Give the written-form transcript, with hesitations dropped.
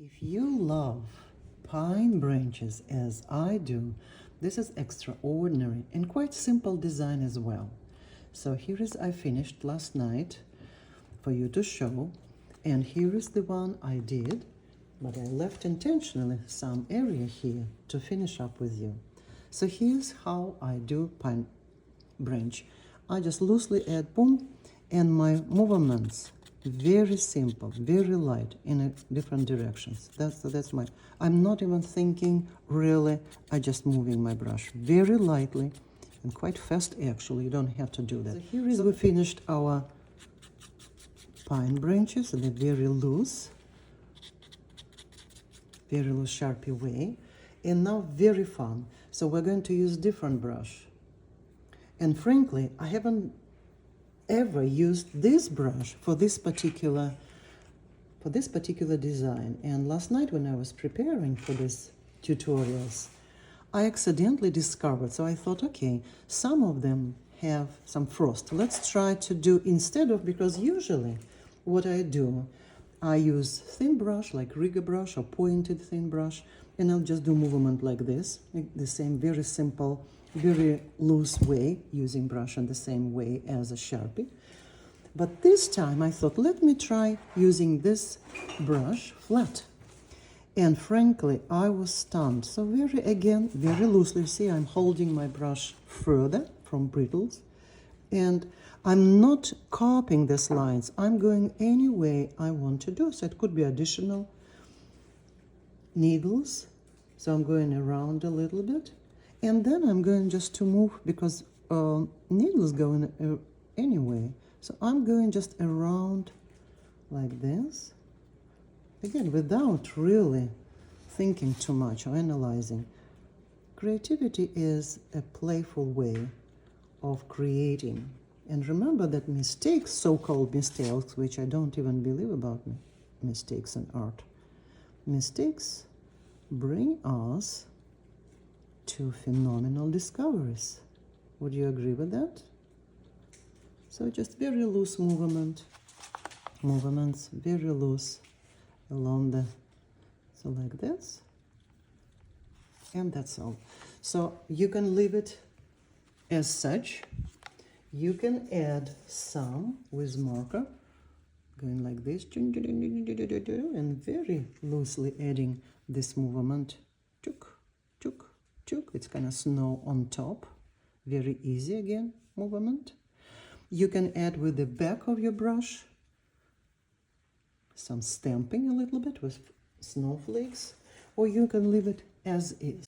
If you love pine branches as I do, this is extraordinary and quite simple design as well. So here is I finished last night for you to show, and here is the one I did, but I left intentionally some area here to finish up with you. So here's how I do pine branch. I just loosely add boom, and my movements very simple, very light in different directions. That's my, I'm not even thinking really, I just moving my brush very lightly and quite fast actually. You don't have to do that. So here is we finished our pine branches in a very loose sharpie way, and now very fun. So we're going to use different brush, and frankly I haven't ever used this brush for this particular design. And last night when I was preparing for this tutorials, I accidentally discovered, so I thought, okay, some of them have some frost. Let's try to do instead of, because usually what I do, I use thin brush like rigger brush or pointed thin brush, and I'll just do movement like this, the same very simple, very loose way, using brush in the same way as a Sharpie. But this time I thought, let me try using this brush flat. And frankly, I was stunned. So very loosely, see, I'm holding my brush further from brittles, and I'm not copying these lines. I'm going any way I want to do. So it could be additional needles. So I'm going around a little bit. And then I'm going just to move, because needles go in anyway. So I'm going just around like this. Again, without really thinking too much or analyzing. Creativity is a playful way of creating. And remember that mistakes, so-called mistakes, which I don't even believe about mistakes in art, mistakes bring us to phenomenal discoveries. Would you agree with that? So just very loose movements, very loose along the, so like this, and that's all. So you can leave it as such. You can add some with marker, going like this, and very loosely adding this movement, chuk, chuk, chuk. It's kind of snow on top, very easy again movement. You can add with the back of your brush some stamping a little bit with snowflakes, or you can leave it as is.